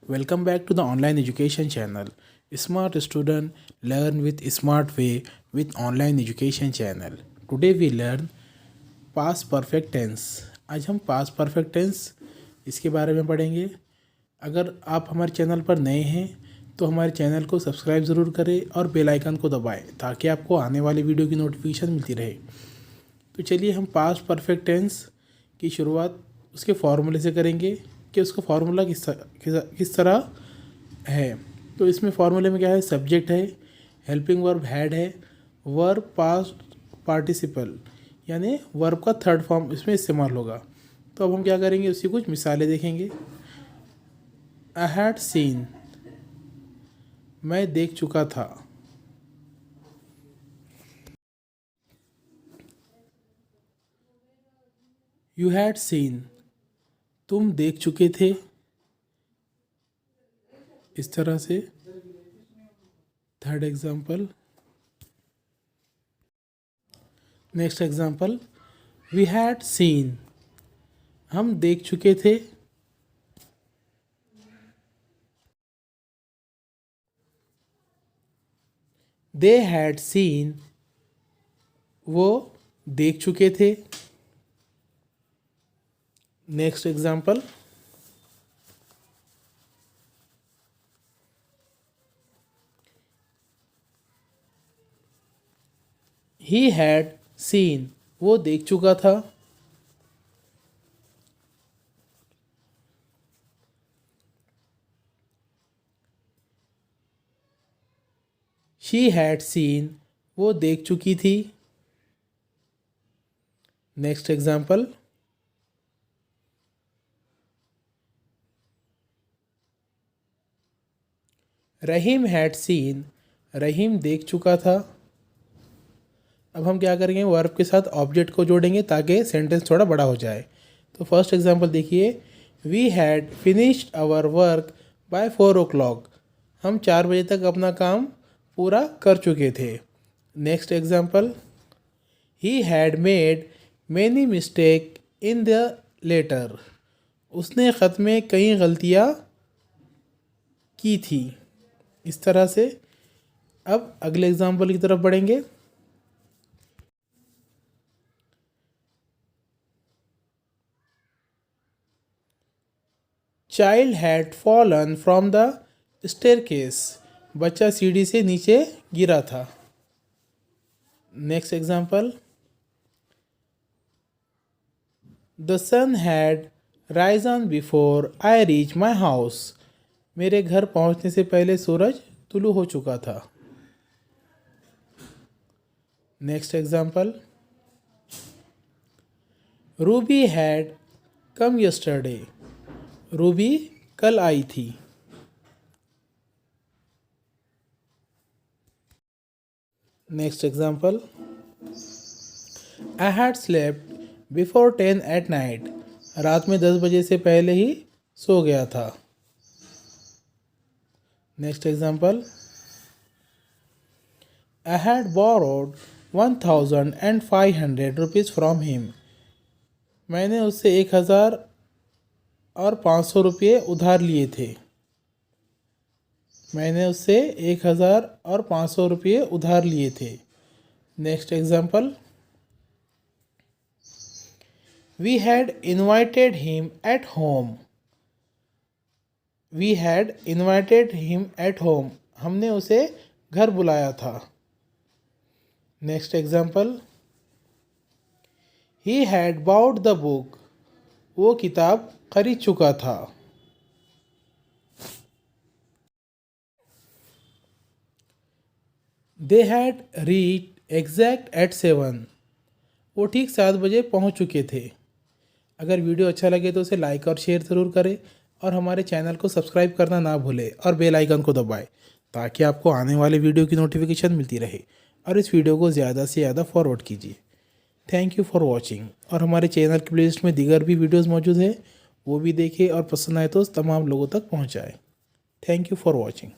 Welcome back to the online education channel. Smart student learn with smart way with online education channel. Today we learn past perfect tense. आज हम past perfect tense इसके बारे में पढ़ेंगे। अगर आप हमारे चैनल पर नए हैं तो हमारे चैनल को सब्सक्राइब ज़रूर करें और बेल आइकन को दबाएं ताकि आपको आने वाली वीडियो की नोटिफिकेशन मिलती रहे। तो चलिए हम पास्ट परफेक्ट टेंस की शुरुआत उसके फॉर्मूले से करेंगे कि उसका फार्मूला किस तरह है। तो इसमें फार्मूले में क्या है, सब्जेक्ट है, हेल्पिंग वर्ब हैड है, वर्ब पास्ट पार्टिसिपल यानी वर्ब का थर्ड फॉर्म इसमें इस्तेमाल होगा। तो अब हम क्या करेंगे, उसकी कुछ मिसालें देखेंगे। आई हैड सीन, मैं देख चुका था। यू हैड सीन, तुम देख चुके थे। इस तरह से। Third example, next example, we had seen, हम देख चुके थे। दे हैड सीन, वो देख चुके थे। Next example, he had seen, वो देख चुका था। शी हैड सीन, वो देख चुकी थी। Next example, Rahim had seen, Rahim देख चुका था। अब हम क्या करेंगे, वर्ब के साथ ऑब्जेक्ट को जोड़ेंगे ताकि सेंटेंस थोड़ा बड़ा हो जाए। तो फर्स्ट एग्जांपल देखिए, we had finished our work by 4 o'clock, हम 4 बजे तक अपना काम पूरा कर चुके थे। Next example, he had made many mistake in the letter, उसने ख़त में कई गलतियाँ की थी। इस तरह से। अब अगले एग्जांपल की तरफ बढ़ेंगे। Child had fallen from the staircase, बच्चा सीढ़ी से नीचे गिरा था। Next example, the sun had risen before I reach my house, मेरे घर पहुंचने से पहले सूरज तुलू हो चुका था। Next example, Ruby had come yesterday, Ruby कल आई थी। Next example, I had slept before 10 at night, रात में 10 बजे से पहले ही सो गया था। Next example, I had borrowed 1500 rupees from him, मैंने उससे 1000 और 500 रुपये उधार लिए थे। मैंने उससे 1000 और 500 रुपये उधार लिए थे। Next example, we had invited him at home, we had invited him at home, हमने उसे घर बुलाया था। Next example, he had bought the book, वो किताब खरीद चुका था। They had reach exact at 7, वो ठीक 7 बजे पहुंच चुके थे। अगर वीडियो अच्छा लगे तो उसे लाइक और शेयर ज़रूर करें और हमारे चैनल को सब्सक्राइब करना ना भूलें और बेल आइकन को दबाएं ताकि आपको आने वाले वीडियो की नोटिफिकेशन मिलती रहे। और इस वीडियो को ज़्यादा से ज़्यादा फॉरवर्ड कीजिए। Thank you for watching. और हमारे चैनल की प्लेलिस्ट में दीगर भी वीडियोज़ मौजूद है, वो भी देखें और पसंद आए तो तमाम लोगों तक पहुँचाएँ। Thank you for watching.